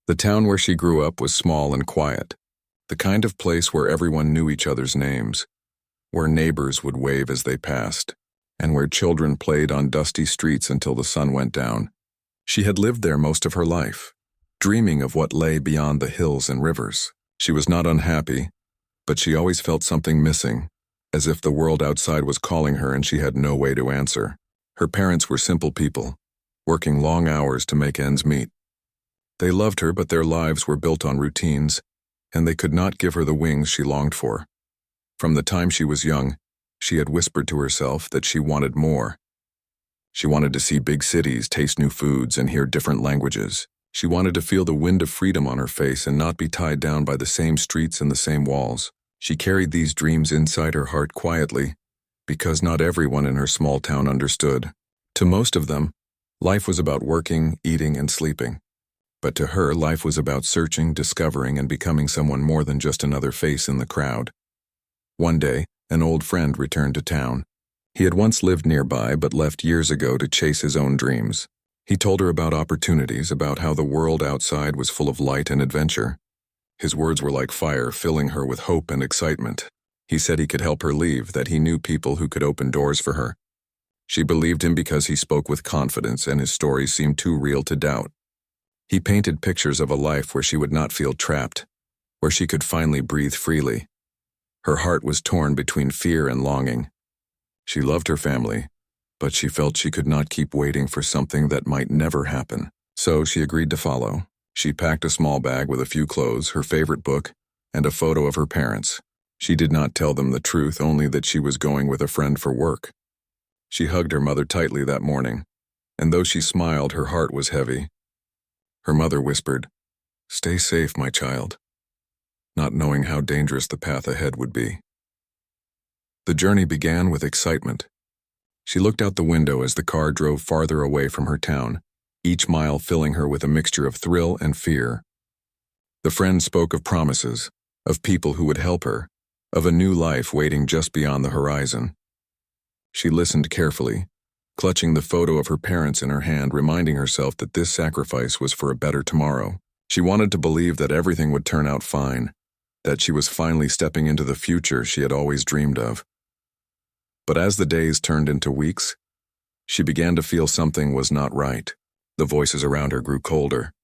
The town where she grew up was small and quiet, the kind of place where everyone knew each other's names, where neighbors would wave as they passed, and where children played on dusty streets until the sun went down. She had lived there most of her life, dreaming of what lay beyond the hills and rivers. She was not unhappy, but she always felt something missing, as if the world outside was calling her and she had no way to answer. Her parents were simple people, working long hours to make ends meet. They loved her, but their lives were built on routines, and they could not give her the wings she longed for. From the time she was young, she had whispered to herself that she wanted more. She wanted to see big cities, taste new foods, and hear different languages. She wanted to feel the wind of freedom on her face and not be tied down by the same streets and the same walls. She carried these dreams inside her heart quietly, because not everyone in her small town understood. To most of them, life was about working, eating, and sleeping. But to her, life was about searching, discovering, and becoming someone more than just another face in the crowd. One day, an old friend returned to town. He had once lived nearby but left years ago to chase his own dreams. He told her about opportunities, about how the world outside was full of light and adventure. His words were like fire, filling her with hope and excitement. He said he could help her leave, that he knew people who could open doors for her. She believed him because he spoke with confidence and his stories seemed too real to doubt. He painted pictures of a life where she would not feel trapped, where she could finally breathe freely. Her heart was torn between fear and longing. She loved her family, but she felt she could not keep waiting for something that might never happen. So she agreed to follow. She packed a small bag with a few clothes, her favorite book, and a photo of her parents. She did not tell them the truth, only that she was going with a friend for work. She hugged her mother tightly that morning, and though she smiled, her heart was heavy. Her mother whispered, "Stay safe, my child," not knowing how dangerous the path ahead would be. The journey began with excitement. She looked out the window as the car drove farther away from her town, each mile filling her with a mixture of thrill and fear. The friend spoke of promises, of people who would help her, of a new life waiting just beyond the horizon. She listened carefully, clutching the photo of her parents in her hand, reminding herself that this sacrifice was for a better tomorrow. She wanted to believe that everything would turn out fine, that she was finally stepping into the future she had always dreamed of. But as the days turned into weeks, she began to feel something was not right. The voices around her grew colder.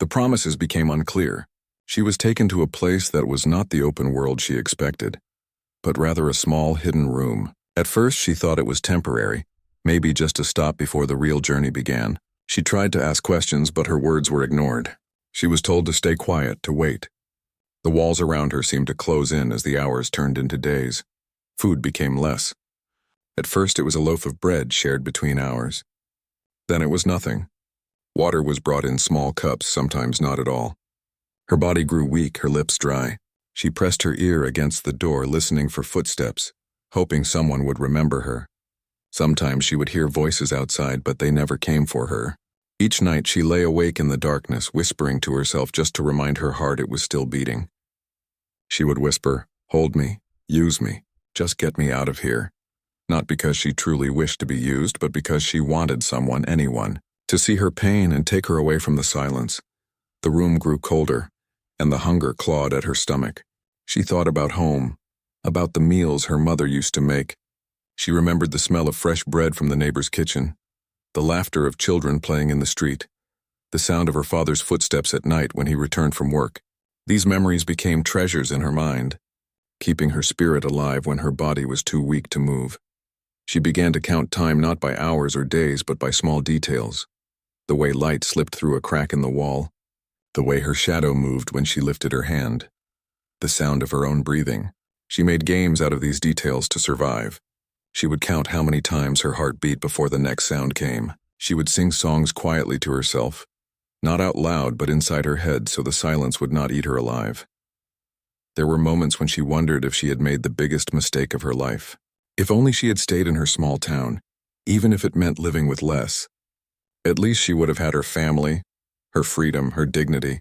The promises became unclear. She was taken to a place that was not the open world she expected, but rather a small hidden room. At first she thought it was temporary, maybe just a stop before the real journey began. She tried to ask questions, but her words were ignored. She was told to stay quiet, to wait. The walls around her seemed to close in as the hours turned into days. Food became less. At first it was a loaf of bread shared between hours. Then it was nothing. Water was brought in small cups, sometimes not at all. Her body grew weak, her lips dry. She pressed her ear against the door, listening for footsteps, hoping someone would remember her. Sometimes she would hear voices outside, but they never came for her. Each night she lay awake in the darkness, whispering to herself just to remind her heart it was still beating. She would whisper, "Hold me, use me, just get me out of here." Not because she truly wished to be used, but because she wanted someone, anyone, to see her pain and take her away from the silence. The room grew colder, and the hunger clawed at her stomach. She thought about home, about the meals her mother used to make. She remembered the smell of fresh bread from the neighbor's kitchen, the laughter of children playing in the street, the sound of her father's footsteps at night when he returned from work. These memories became treasures in her mind, keeping her spirit alive when her body was too weak to move. She began to count time not by hours or days, but by small details. The way light slipped through a crack in the wall, the way her shadow moved when she lifted her hand, the sound of her own breathing. She made games out of these details to survive. She would count how many times her heart beat before the next sound came. She would sing songs quietly to herself, not out loud but inside her head so the silence would not eat her alive. There were moments when she wondered if she had made the biggest mistake of her life. If only she had stayed in her small town, even if it meant living with less. At least she would have had her family, her freedom, her dignity.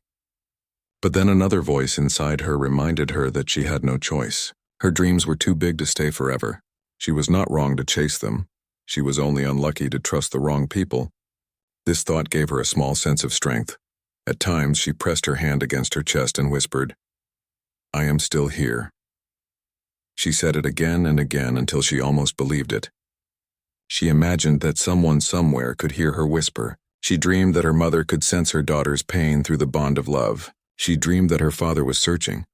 But then another voice inside her reminded her that she had no choice. Her dreams were too big to stay forever. She was not wrong to chase them. She was only unlucky to trust the wrong people. This thought gave her a small sense of strength. At times, she pressed her hand against her chest and whispered, "I am still here." She said it again and again until she almost believed it. She imagined that someone somewhere could hear her whisper. She dreamed that her mother could sense her daughter's pain through the bond of love. She dreamed that her father was searching,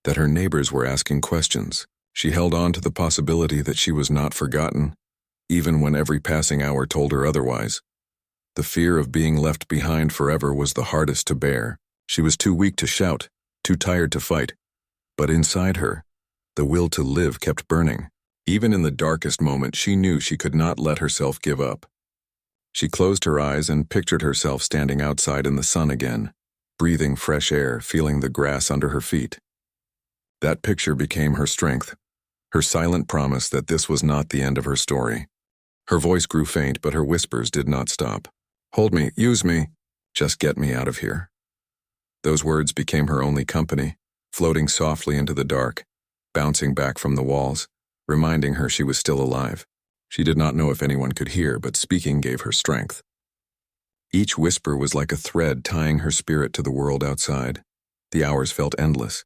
that her neighbors were asking questions. She held on to the possibility that she was not forgotten, even when every passing hour told her otherwise. The fear of being left behind forever was the hardest to bear. She was too weak to shout, too tired to fight. But inside her, the will to live kept burning. Even in the darkest moment, she knew she could not let herself give up. She closed her eyes and pictured herself standing outside in the sun again, breathing fresh air, feeling the grass under her feet. That picture became her strength, her silent promise that this was not the end of her story. Her voice grew faint, but her whispers did not stop. "Hold me, use me, just get me out of here." Those words became her only company, floating softly into the dark, bouncing back from the walls, reminding her she was still alive. She did not know if anyone could hear, but speaking gave her strength. Each whisper was like a thread tying her spirit to the world outside. The hours felt endless.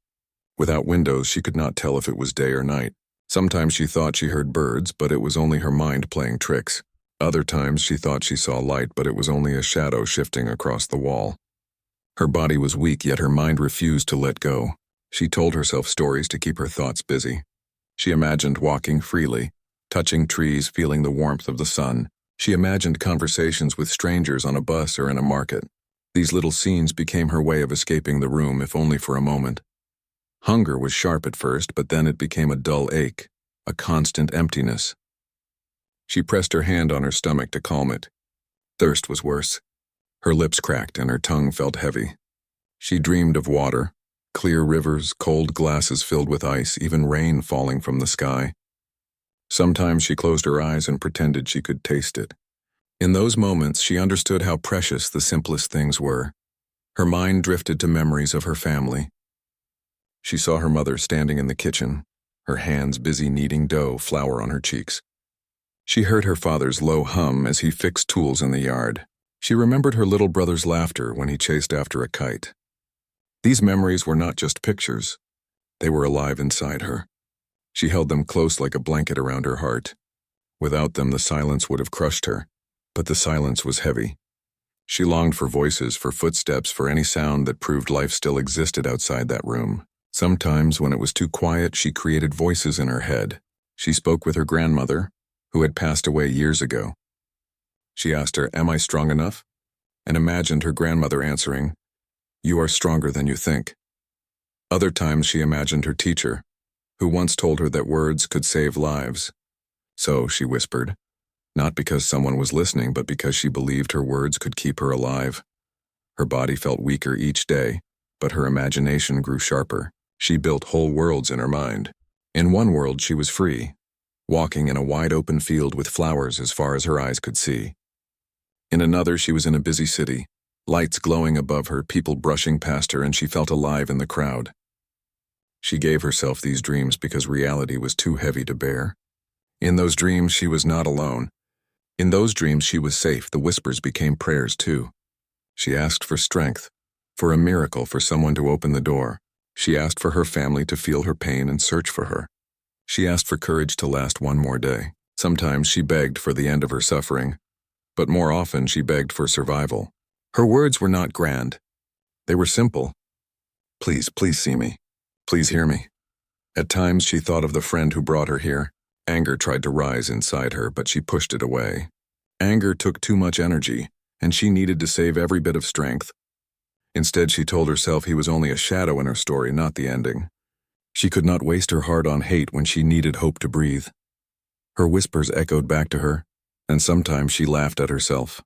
Without windows, she could not tell if it was day or night. Sometimes she thought she heard birds, but it was only her mind playing tricks. Other times she thought she saw light, but it was only a shadow shifting across the wall. Her body was weak, yet her mind refused to let go. She told herself stories to keep her thoughts busy. She imagined walking freely, touching trees, feeling the warmth of the sun. She imagined conversations with strangers on a bus or in a market. These little scenes became her way of escaping the room, if only for a moment. Hunger was sharp at first, but then it became a dull ache, a constant emptiness. She pressed her hand on her stomach to calm it. Thirst was worse. Her lips cracked and her tongue felt heavy. She dreamed of water, clear rivers, cold glasses filled with ice, even rain falling from the sky. Sometimes she closed her eyes and pretended she could taste it. In those moments, she understood how precious the simplest things were. Her mind drifted to memories of her family. She saw her mother standing in the kitchen, her hands busy kneading dough, flour on her cheeks. She heard her father's low hum as he fixed tools in the yard. She remembered her little brother's laughter when he chased after a kite. These memories were not just pictures. They were alive inside her. She held them close like a blanket around her heart. Without them, the silence would have crushed her, but the silence was heavy. She longed for voices, for footsteps, for any sound that proved life still existed outside that room. Sometimes, when it was too quiet, she created voices in her head. She spoke with her grandmother, who had passed away years ago. She asked her, "Am I strong enough?" and imagined her grandmother answering, "You are stronger than you think." Other times she imagined her teacher, who once told her that words could save lives. So, she whispered, not because someone was listening, but because she believed her words could keep her alive. Her body felt weaker each day, but her imagination grew sharper. She built whole worlds in her mind. In one world she was free, walking in a wide-open field with flowers as far as her eyes could see. In another, she was in a busy city, lights glowing above her, people brushing past her, and she felt alive in the crowd. She gave herself these dreams because reality was too heavy to bear. In those dreams, she was not alone. In those dreams, she was safe. The whispers became prayers, too. She asked for strength, for a miracle, for someone to open the door. She asked for her family to feel her pain and search for her. She asked for courage to last one more day. Sometimes she begged for the end of her suffering, but more often she begged for survival. Her words were not grand. They were simple. "Please, please see me. Please hear me." At times she thought of the friend who brought her here. Anger tried to rise inside her, but she pushed it away. Anger took too much energy, and she needed to save every bit of strength. Instead, she told herself he was only a shadow in her story, not the ending. She could not waste her heart on hate when she needed hope to breathe. Her whispers echoed back to her, and sometimes she laughed at herself.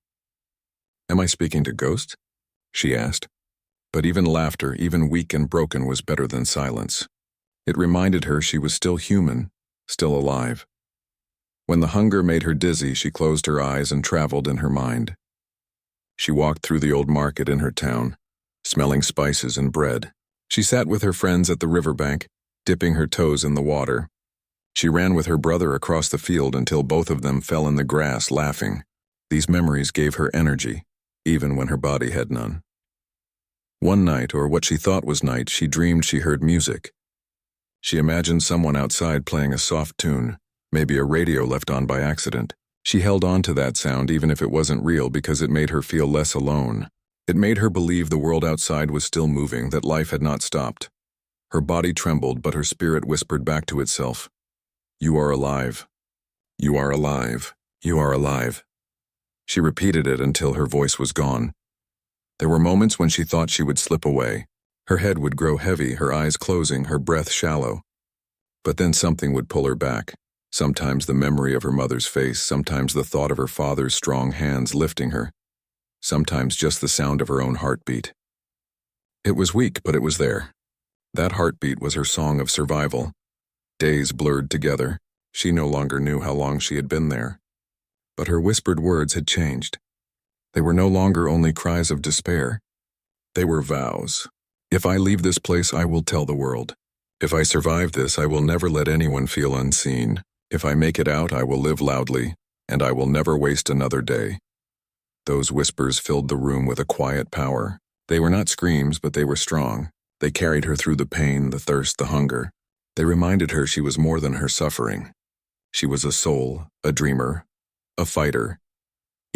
"Am I speaking to ghosts?" she asked. But even laughter, even weak and broken, was better than silence. It reminded her she was still human, still alive. When the hunger made her dizzy, she closed her eyes and traveled in her mind. She walked through the old market in her town, smelling spices and bread. She sat with her friends at the riverbank, dipping her toes in the water. She ran with her brother across the field until both of them fell in the grass laughing. These memories gave her energy, even when her body had none. One night, or what she thought was night, she dreamed she heard music. She imagined someone outside playing a soft tune, maybe a radio left on by accident. She held on to that sound even if it wasn't real because it made her feel less alone. It made her believe the world outside was still moving, that life had not stopped. Her body trembled, but her spirit whispered back to itself, "You are alive. You are alive. You are alive." She repeated it until her voice was gone. There were moments when she thought she would slip away. Her head would grow heavy, her eyes closing, her breath shallow. But then something would pull her back. Sometimes the memory of her mother's face, sometimes the thought of her father's strong hands lifting her, sometimes just the sound of her own heartbeat. It was weak, but it was there. That heartbeat was her song of survival. Days blurred together. She no longer knew how long she had been there. But her whispered words had changed. They were no longer only cries of despair. They were vows. If I leave this place, I will tell the world. If I survive this, I will never let anyone feel unseen. If I make it out, I will live loudly, and I will never waste another day. Those whispers filled the room with a quiet power. They were not screams, but they were strong. They carried her through the pain, the thirst, the hunger. They reminded her she was more than her suffering. She was a soul, a dreamer, a fighter,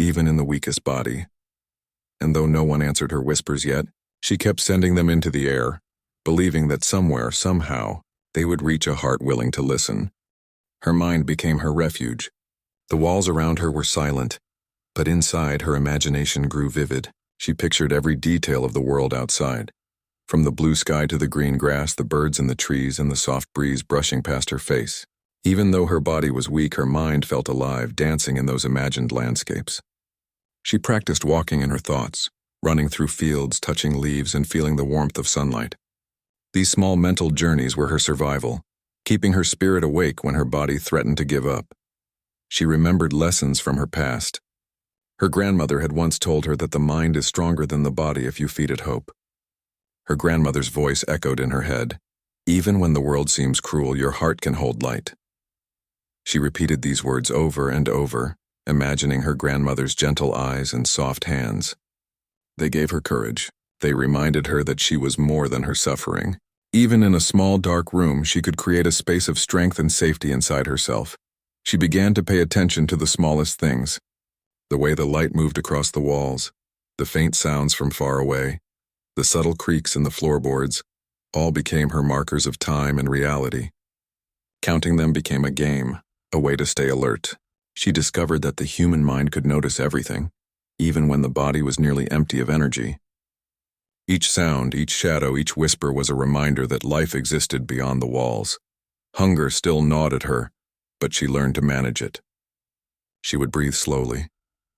even in the weakest body. And though no one answered her whispers yet, she kept sending them into the air, believing that somewhere, somehow, they would reach a heart willing to listen. Her mind became her refuge. The walls around her were silent, but inside her imagination grew vivid. She pictured every detail of the world outside. From the blue sky to the green grass, the birds in the trees, and the soft breeze brushing past her face. Even though her body was weak, her mind felt alive, dancing in those imagined landscapes. She practiced walking in her thoughts, running through fields, touching leaves, and feeling the warmth of sunlight. These small mental journeys were her survival, keeping her spirit awake when her body threatened to give up. She remembered lessons from her past. Her grandmother had once told her that the mind is stronger than the body if you feed it hope. Her grandmother's voice echoed in her head. Even when the world seems cruel, your heart can hold light. She repeated these words over and over, imagining her grandmother's gentle eyes and soft hands. They gave her courage. They reminded her that she was more than her suffering. Even in a small, dark room, she could create a space of strength and safety inside herself. She began to pay attention to the smallest things. The way the light moved across the walls, the faint sounds from far away, the subtle creaks in the floorboards, all became her markers of time and reality. Counting them became a game, a way to stay alert. She discovered that the human mind could notice everything, even when the body was nearly empty of energy. Each sound, each shadow, each whisper was a reminder that life existed beyond the walls. Hunger still gnawed at her, but she learned to manage it. She would breathe slowly,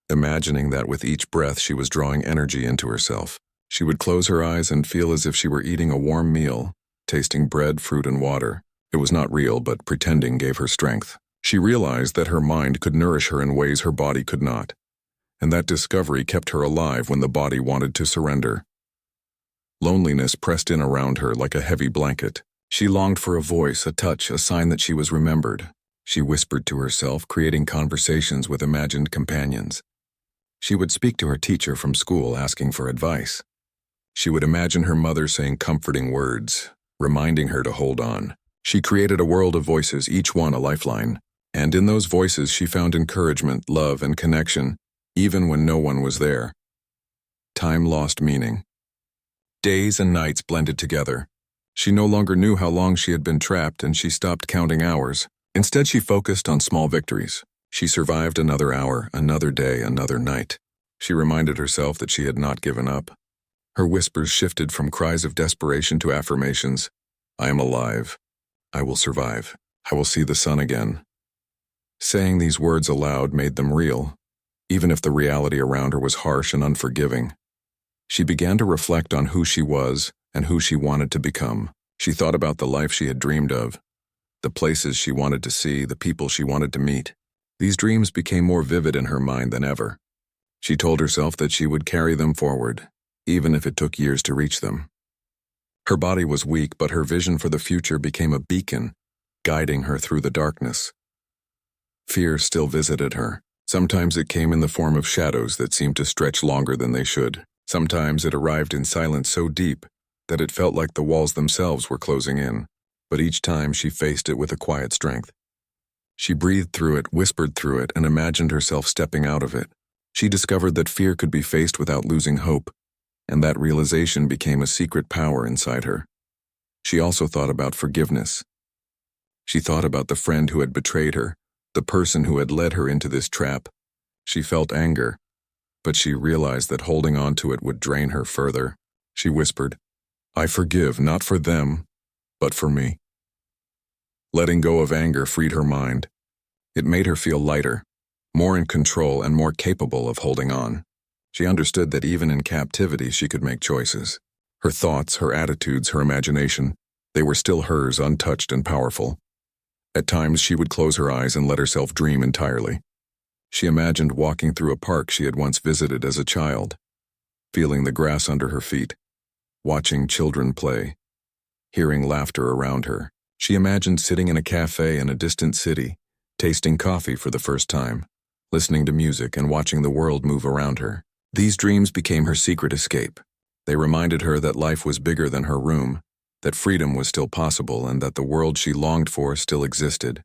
imagining that with each breath she was drawing energy into herself. She would close her eyes and feel as if she were eating a warm meal, tasting bread, fruit, and water. It was not real, but pretending gave her strength. She realized that her mind could nourish her in ways her body could not, and that discovery kept her alive when the body wanted to surrender. Loneliness pressed in around her like a heavy blanket. She longed for a voice, a touch, a sign that she was remembered. She whispered to herself, creating conversations with imagined companions. She would speak to her teacher from school, asking for advice. She would imagine her mother saying comforting words, reminding her to hold on. She created a world of voices, each one a lifeline. And in those voices she found encouragement, love, and connection, even when no one was there. Time lost meaning. Days and nights blended together. She no longer knew how long she had been trapped, and she stopped counting hours. Instead, she focused on small victories. She survived another hour, another day, another night. She reminded herself that she had not given up. Her whispers shifted from cries of desperation to affirmations. I am alive. I will survive. I will see the sun again. Saying these words aloud made them real, even if the reality around her was harsh and unforgiving. She began to reflect on who she was and who she wanted to become. She thought about the life she had dreamed of, the places she wanted to see, the people she wanted to meet. These dreams became more vivid in her mind than ever. She told herself that she would carry them forward, even if it took years to reach them. Her body was weak, but her vision for the future became a beacon, guiding her through the darkness. Fear still visited her. Sometimes it came in the form of shadows that seemed to stretch longer than they should. Sometimes it arrived in silence so deep that it felt like the walls themselves were closing in, but each time she faced it with a quiet strength. She breathed through it, whispered through it, and imagined herself stepping out of it. She discovered that fear could be faced without losing hope, and that realization became a secret power inside her. She also thought about forgiveness. She thought about the friend who had betrayed her, the person who had led her into this trap. She felt anger, but she realized that holding on to it would drain her further. She whispered, "I forgive, not for them, but for me." Letting go of anger freed her mind. It made her feel lighter, more in control and more capable of holding on. She understood that even in captivity she could make choices. Her thoughts, her attitudes, her imagination, they were still hers, untouched and powerful. At times she would close her eyes and let herself dream entirely. She imagined walking through a park she had once visited as a child, feeling the grass under her feet, watching children play, hearing laughter around her. She imagined sitting in a cafe in a distant city, tasting coffee for the first time, listening to music and watching the world move around her. These dreams became her secret escape. They reminded her that life was bigger than her room, that freedom was still possible, and that the world she longed for still existed.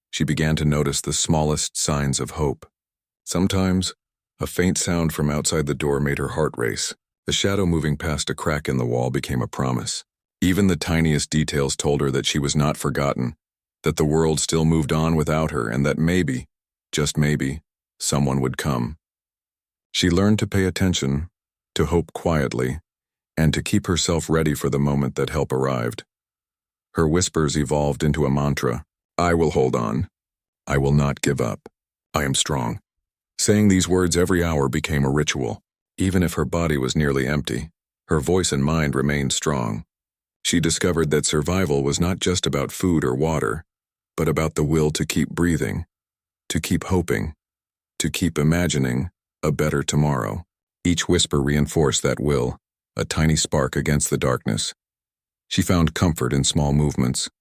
She began to notice the smallest signs of hope. Sometimes, a faint sound from outside the door made her heart race. The shadow moving past a crack in the wall became a promise. Even the tiniest details told her that she was not forgotten, that the world still moved on without her, and that maybe, just maybe, someone would come. She learned to pay attention, to hope quietly, and to keep herself ready for the moment that help arrived. Her whispers evolved into a mantra. "I will hold on. I will not give up. I am strong." Saying these words every hour became a ritual. Even if her body was nearly empty, her voice and mind remained strong. She discovered that survival was not just about food or water, but about the will to keep breathing, to keep hoping, to keep imagining a better tomorrow. Each whisper reinforced that will, a tiny spark against the darkness. She found comfort in small movements,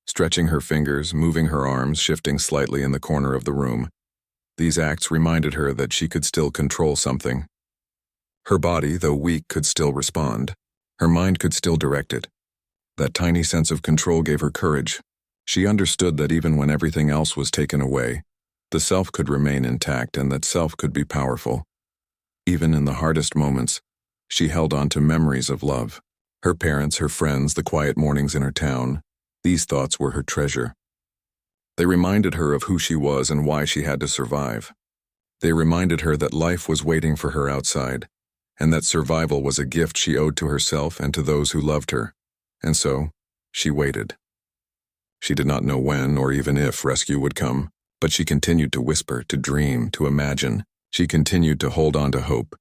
stretching her fingers, moving her arms, shifting slightly in the corner of the room. These acts reminded her that she could still control something. Her body, though weak, could still respond. Her mind could still direct it. That tiny sense of control gave her courage. She understood that even when everything else was taken away, the self could remain intact and that self could be powerful. Even in the hardest moments, she held on to memories of love. Her parents, her friends, the quiet mornings in her town, these thoughts were her treasure. They reminded her of who she was and why she had to survive. They reminded her that life was waiting for her outside, and that survival was a gift she owed to herself and to those who loved her. And so, she waited. She did not know when or even if rescue would come, but she continued to whisper, to dream, to imagine. She continued to hold on to hope,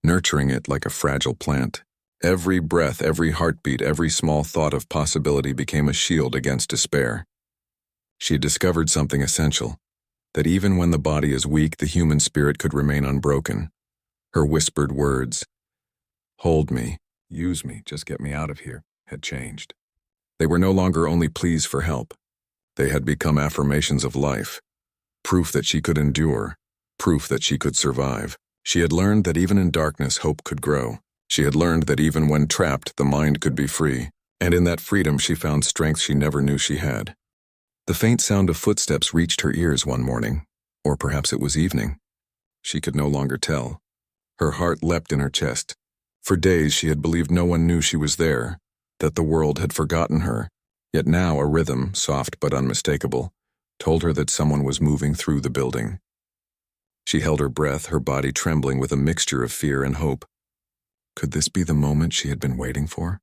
nurturing it like a fragile plant. Every breath, every heartbeat, every small thought of possibility became a shield against despair. She had discovered something essential, that even when the body is weak, the human spirit could remain unbroken. Her whispered words, "Hold me, use me, just get me out of here," had changed. They were no longer only pleas for help. They had become affirmations of life, proof that she could endure, proof that she could survive. She had learned that even in darkness, hope could grow. She had learned that even when trapped, the mind could be free, and in that freedom she found strength she never knew she had. The faint sound of footsteps reached her ears one morning, or perhaps it was evening. She could no longer tell. Her heart leapt in her chest. For days she had believed no one knew she was there, that the world had forgotten her, yet now a rhythm, soft but unmistakable, told her that someone was moving through the building. She held her breath, her body trembling with a mixture of fear and hope. Could this be the moment she had been waiting for?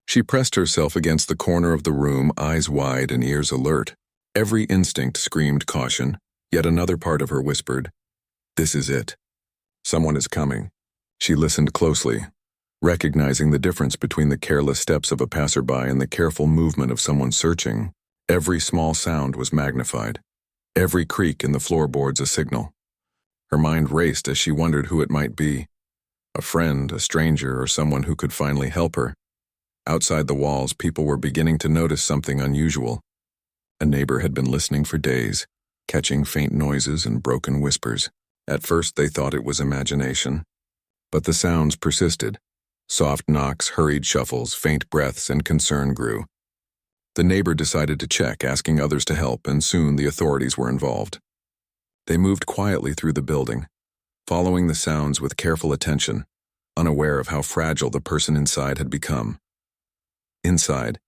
She pressed herself against the corner of the room, eyes wide and ears alert. Every instinct screamed caution, yet another part of her whispered, "This is it. Someone is coming." She listened closely, recognizing the difference between the careless steps of a passerby and the careful movement of someone searching. Every small sound was magnified, every creak in the floorboards a signal. Her mind raced as she wondered who it might be. A friend, a stranger, or someone who could finally help her. Outside the walls, people were beginning to notice something unusual. A neighbor had been listening for days, catching faint noises and broken whispers. At first they thought it was imagination, But the sounds persisted. Soft knocks, hurried shuffles, faint breaths, and concern grew. The neighbor decided to check, asking others to help, and soon the authorities were involved. They moved quietly through the building, following the sounds with careful attention, unaware of how fragile the person inside had become. Inside,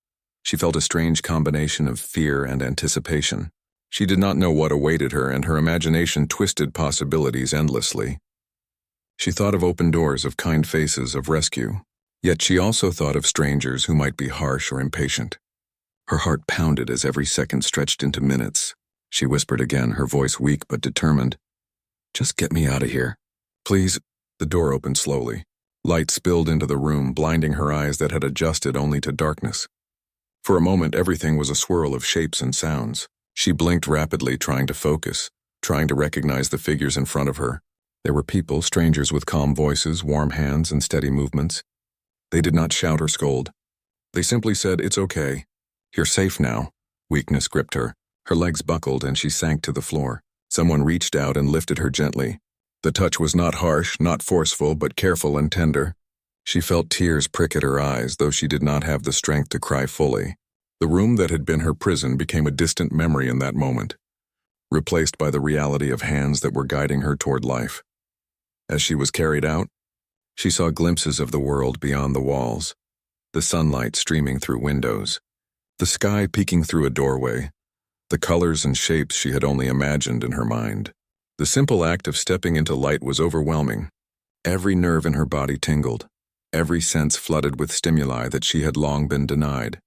she felt a strange combination of fear and anticipation. She did not know what awaited her, and her imagination twisted possibilities endlessly. She thought of open doors, of kind faces, of rescue. Yet she also thought of strangers who might be harsh or impatient. Her heart pounded as every second stretched into minutes. She whispered again, her voice weak but determined. "Just get me out of here. Please." The door opened slowly. Light spilled into the room, blinding her eyes that had adjusted only to darkness. For a moment, everything was a swirl of shapes and sounds. She blinked rapidly, trying to focus, trying to recognize the figures in front of her. There were people, strangers with calm voices, warm hands, and steady movements. They did not shout or scold. They simply said, "It's okay. You're safe now." Weakness gripped her. Her legs buckled and she sank to the floor. Someone reached out and lifted her gently. The touch was not harsh, not forceful, but careful and tender. She felt tears prick at her eyes, though she did not have the strength to cry fully. The room that had been her prison became a distant memory in that moment, replaced by the reality of hands that were guiding her toward life. As she was carried out, she saw glimpses of the world beyond the walls, the sunlight streaming through windows, the sky peeking through a doorway, the colors and shapes she had only imagined in her mind. The simple act of stepping into light was overwhelming. Every nerve in her body tingled, every sense flooded with stimuli that she had long been denied.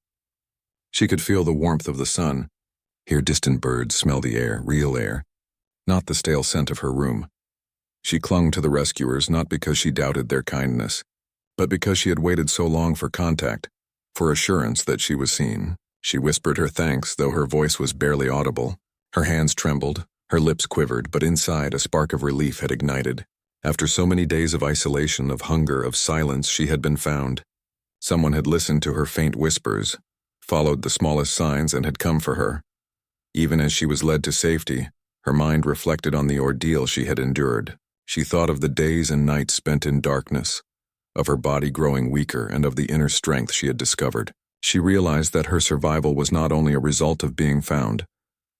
She could feel the warmth of the sun, hear distant birds, smell the air, real air, not the stale scent of her room. She clung to the rescuers not because she doubted their kindness, but because she had waited so long for contact, for assurance that she was seen. She whispered her thanks, though her voice was barely audible. Her hands trembled, her lips quivered, but inside a spark of relief had ignited. After so many days of isolation, of hunger, of silence, she had been found. Someone had listened to her faint whispers, followed the smallest signs, and had come for her. Even as she was led to safety, her mind reflected on the ordeal she had endured. She thought of the days and nights spent in darkness, of her body growing weaker, and of the inner strength she had discovered. She realized that her survival was not only a result of being found,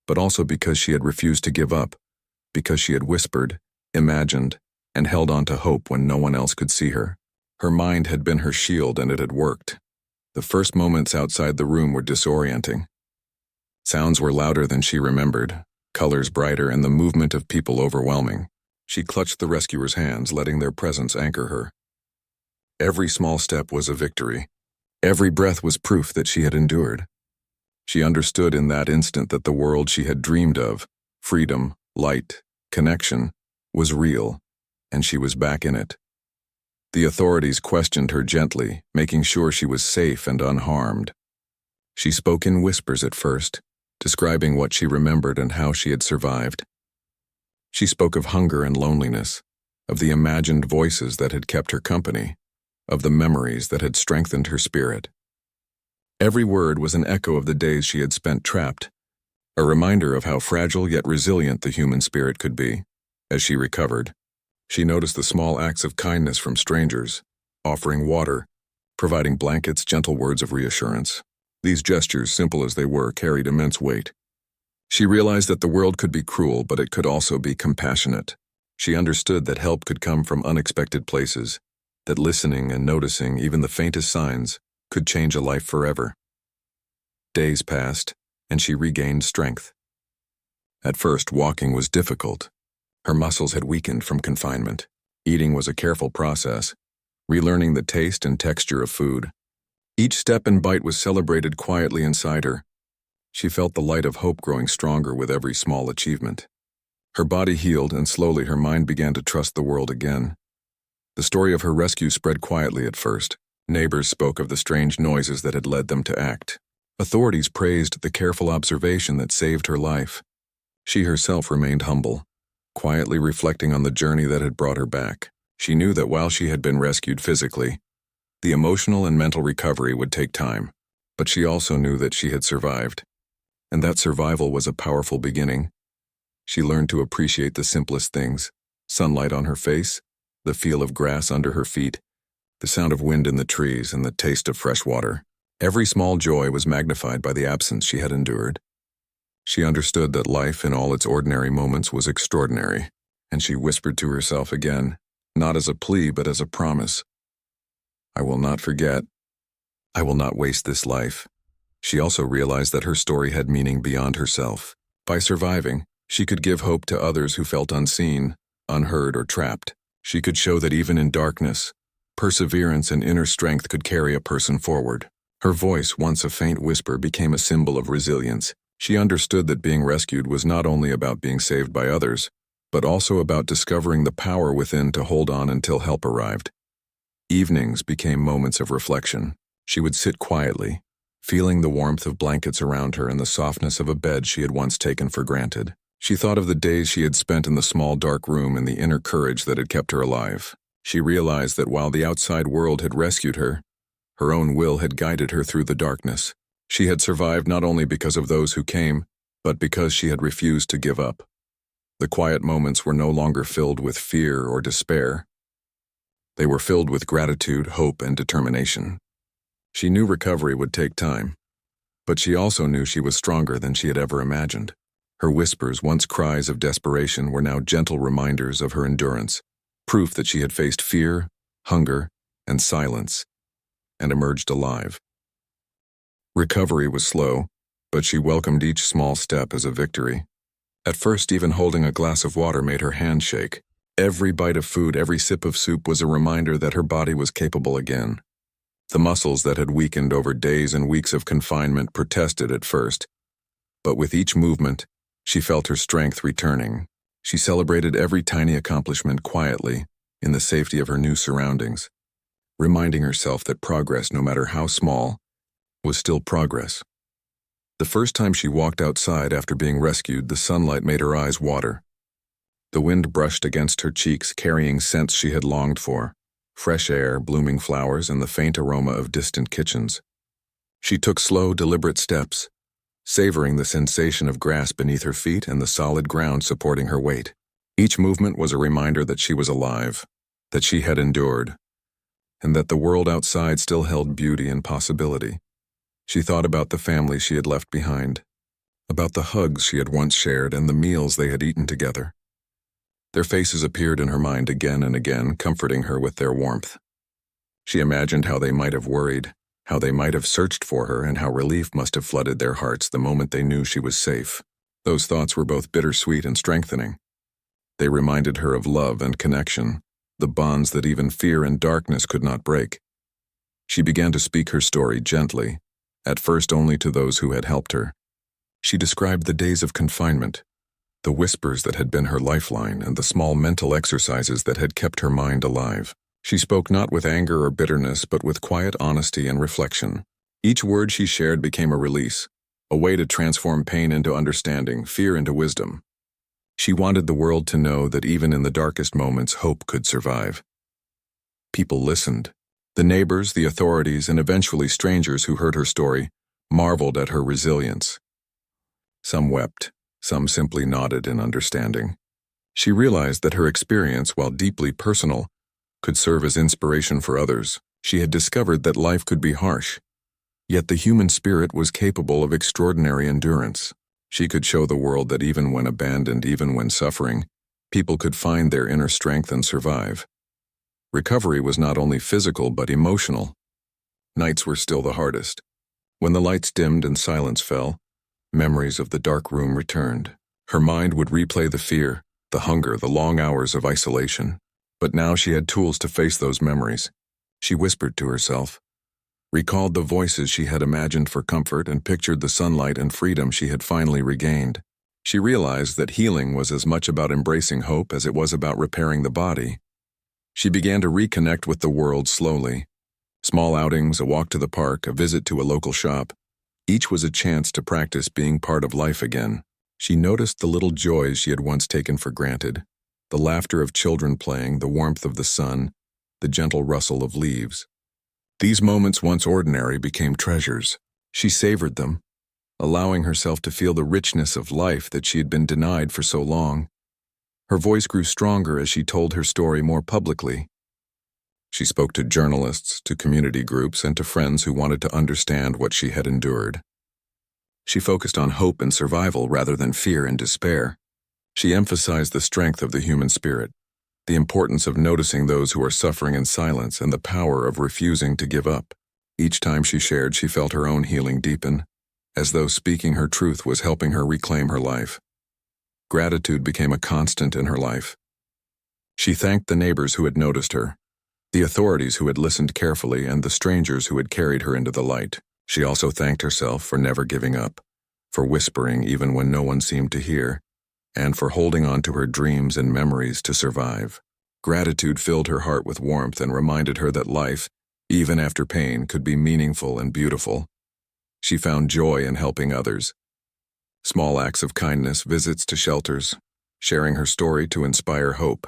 but also because she had refused to give up, because she had whispered, imagined, and held on to hope when no one else could see her. Her mind had been her shield, and it had worked. The first moments outside the room were disorienting. Sounds were louder than she remembered, colors brighter, and the movement of people overwhelming. She clutched the rescuers' hands, letting their presence anchor her. Every small step was a victory. Every breath was proof that she had endured. She understood in that instant that the world she had dreamed of, freedom, light, connection, was real, and she was back in it. The authorities questioned her gently, making sure she was safe and unharmed. She spoke in whispers at first, describing what she remembered and how she had survived. She spoke of hunger and loneliness, of the imagined voices that had kept her company, of the memories that had strengthened her spirit. Every word was an echo of the days she had spent trapped, a reminder of how fragile yet resilient the human spirit could be. As she recovered, she noticed the small acts of kindness from strangers, offering water, providing blankets, gentle words of reassurance. These gestures, simple as they were, carried immense weight. She realized that the world could be cruel, but it could also be compassionate. She understood that help could come from unexpected places, that listening and noticing even the faintest signs could change a life forever. Days passed, and she regained strength. At first, walking was difficult. Her muscles had weakened from confinement. Eating was a careful process, relearning the taste and texture of food. Each step and bite was celebrated quietly inside her. She felt the light of hope growing stronger with every small achievement. Her body healed, and slowly her mind began to trust the world again. The story of her rescue spread quietly at first. Neighbors spoke of the strange noises that had led them to act. Authorities praised the careful observation that saved her life. She herself remained humble, quietly reflecting on the journey that had brought her back. She knew that while she had been rescued physically, the emotional and mental recovery would take time. But she also knew that she had survived, and that survival was a powerful beginning. She learned to appreciate the simplest things: sunlight on her face, the feel of grass under her feet, the sound of wind in the trees, and the taste of fresh water. Every small joy was magnified by the absence she had endured. She understood that life in all its ordinary moments was extraordinary, and she whispered to herself again, not as a plea but as a promise. I will not forget. I will not waste this life. She also realized that her story had meaning beyond herself. By surviving, she could give hope to others who felt unseen, unheard, or trapped. She could show that even in darkness, perseverance and inner strength could carry a person forward. Her voice, once a faint whisper, became a symbol of resilience. She understood that being rescued was not only about being saved by others, but also about discovering the power within to hold on until help arrived. Evenings became moments of reflection. She would sit quietly, feeling the warmth of blankets around her and the softness of a bed she had once taken for granted. She thought of the days she had spent in the small dark room and the inner courage that had kept her alive. She realized that while the outside world had rescued her, her own will had guided her through the darkness. She had survived not only because of those who came, but because she had refused to give up. The quiet moments were no longer filled with fear or despair. They were filled with gratitude, hope, and determination. She knew recovery would take time, but she also knew she was stronger than she had ever imagined. Her whispers, once cries of desperation, were now gentle reminders of her endurance, proof that she had faced fear, hunger, and silence, and emerged alive. Recovery was slow, but she welcomed each small step as a victory. At first, even holding a glass of water made her hand shake. Every bite of food, every sip of soup was a reminder that her body was capable again. The muscles that had weakened over days and weeks of confinement protested at first, but with each movement, she felt her strength returning. She celebrated every tiny accomplishment quietly, in the safety of her new surroundings, reminding herself that progress, no matter how small, was still progress. The first time she walked outside after being rescued, the sunlight made her eyes water. The wind brushed against her cheeks, carrying scents she had longed for: fresh air, blooming flowers, and the faint aroma of distant kitchens. She took slow, deliberate steps, savoring the sensation of grass beneath her feet and the solid ground supporting her weight. Each movement was a reminder that she was alive, that she had endured, and that the world outside still held beauty and possibility. She thought about the family she had left behind, about the hugs she had once shared and the meals they had eaten together. Their faces appeared in her mind again and again, comforting her with their warmth. She imagined how they might have worried, how they might have searched for her, and how relief must have flooded their hearts the moment they knew she was safe. Those thoughts were both bittersweet and strengthening. They reminded her of love and connection, the bonds that even fear and darkness could not break. She began to speak her story gently, at first only to those who had helped her. She described the days of confinement, the whispers that had been her lifeline, and the small mental exercises that had kept her mind alive. She spoke not with anger or bitterness, but with quiet honesty and reflection. Each word she shared became a release, a way to transform pain into understanding, fear into wisdom. She wanted the world to know that even in the darkest moments, hope could survive. People listened. The neighbors, the authorities, and eventually strangers who heard her story marveled at her resilience. Some wept, some simply nodded in understanding. She realized that her experience, while deeply personal, could serve as inspiration for others. She had discovered that life could be harsh, yet the human spirit was capable of extraordinary endurance. She could show the world that even when abandoned, even when suffering, people could find their inner strength and survive. Recovery was not only physical but emotional. Nights were still the hardest. When the lights dimmed and silence fell, memories of the dark room returned. Her mind would replay the fear, the hunger, the long hours of isolation. But now she had tools to face those memories. She whispered to herself, recalled the voices she had imagined for comfort, and pictured the sunlight and freedom she had finally regained. She realized that healing was as much about embracing hope as it was about repairing the body. She began to reconnect with the world slowly. Small outings, a walk to the park, a visit to a local shop. Each was a chance to practice being part of life again. She noticed the little joys she had once taken for granted. The laughter of children playing, the warmth of the sun, the gentle rustle of leaves. These moments, once ordinary, became treasures. She savored them, allowing herself to feel the richness of life that she had been denied for so long. Her voice grew stronger as she told her story more publicly. She spoke to journalists, to community groups, and to friends who wanted to understand what she had endured. She focused on hope and survival rather than fear and despair. She emphasized the strength of the human spirit, the importance of noticing those who are suffering in silence, and the power of refusing to give up. Each time she shared, she felt her own healing deepen, as though speaking her truth was helping her reclaim her life. Gratitude became a constant in her life. She thanked the neighbors who had noticed her, the authorities who had listened carefully, and the strangers who had carried her into the light. She also thanked herself for never giving up, for whispering even when no one seemed to hear, and for holding on to her dreams and memories to survive. Gratitude filled her heart with warmth and reminded her that life, even after pain, could be meaningful and beautiful. She found joy in helping others. Small acts of kindness, visits to shelters, sharing her story to inspire hope.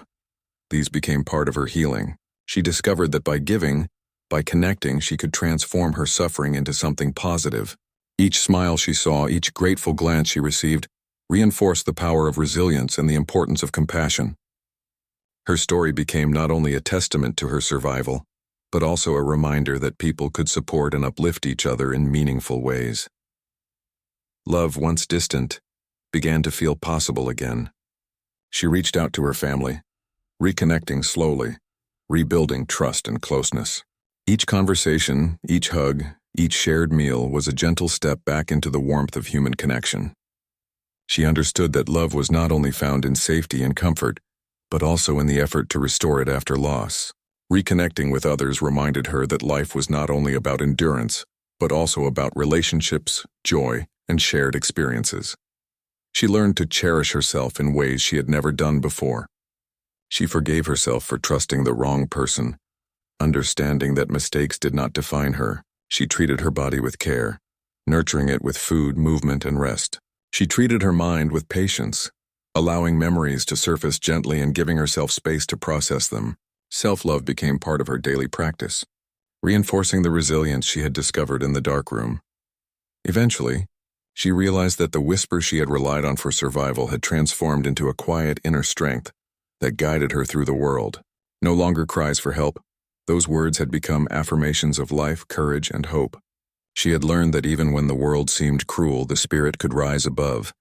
These became part of her healing. She discovered that by giving, by connecting, she could transform her suffering into something positive. Each smile she saw, each grateful glance she received, reinforced the power of resilience and the importance of compassion. Her story became not only a testament to her survival, but also a reminder that people could support and uplift each other in meaningful ways. Love, once distant, began to feel possible again. She reached out to her family, reconnecting slowly, rebuilding trust and closeness. Each conversation, each hug, each shared meal was a gentle step back into the warmth of human connection. She understood that love was not only found in safety and comfort, but also in the effort to restore it after loss. Reconnecting with others reminded her that life was not only about endurance, but also about relationships, joy, and shared experiences. She learned to cherish herself in ways she had never done before. She forgave herself for trusting the wrong person, understanding that mistakes did not define her. She treated her body with care, nurturing it with food, movement, and rest. She treated her mind with patience, allowing memories to surface gently and giving herself space to process them. Self-love became part of her daily practice, reinforcing the resilience she had discovered in the darkroom. Eventually, she realized that the whisper she had relied on for survival had transformed into a quiet inner strength that guided her through the world. No longer cries for help, those words had become affirmations of life, courage, and hope. She had learned that even when the world seemed cruel, the spirit could rise above,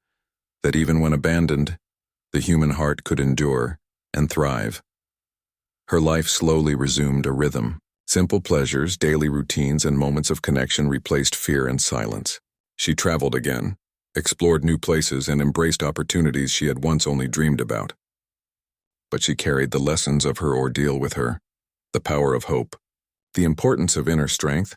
that even when abandoned, the human heart could endure and thrive. Her life slowly resumed a rhythm. Simple pleasures, daily routines, and moments of connection replaced fear and silence. She traveled again, explored new places, and embraced opportunities she had once only dreamed about. But she carried the lessons of her ordeal with her, the power of hope, the importance of inner strength,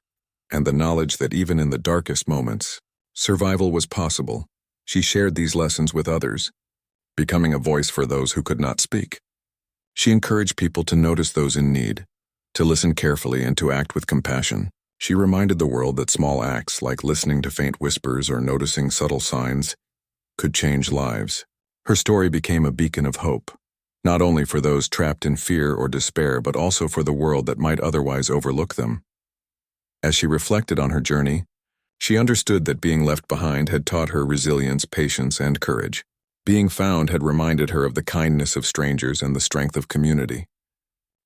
and the knowledge that even in the darkest moments, survival was possible. She shared these lessons with others, becoming a voice for those who could not speak. She encouraged people to notice those in need, to listen carefully, and to act with compassion. She reminded the world that small acts, like listening to faint whispers or noticing subtle signs, could change lives. Her story became a beacon of hope, not only for those trapped in fear or despair, but also for the world that might otherwise overlook them. As she reflected on her journey, she understood that being left behind had taught her resilience, patience, and courage. Being found had reminded her of the kindness of strangers and the strength of community.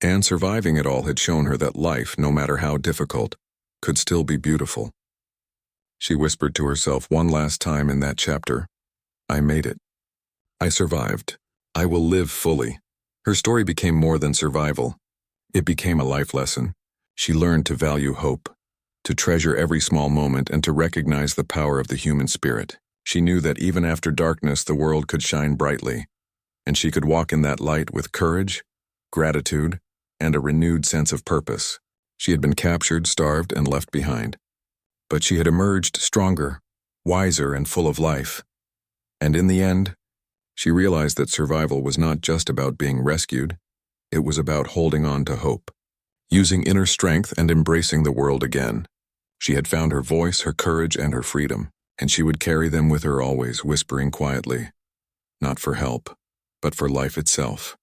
And surviving it all had shown her that life, no matter how difficult, could still be beautiful. She whispered to herself one last time in that chapter, "I made it. I survived. I will live fully." Her story became more than survival. It became a life lesson. She learned to value hope, to treasure every small moment, and to recognize the power of the human spirit. She knew that even after darkness, the world could shine brightly, and she could walk in that light with courage, gratitude, and a renewed sense of purpose. She had been captured, starved, and left behind. But she had emerged stronger, wiser, and full of life. And in the end, she realized that survival was not just about being rescued, it was about holding on to hope, using inner strength and embracing the world again. She had found her voice, her courage, and her freedom, and she would carry them with her always, whispering quietly, not for help, but for life itself.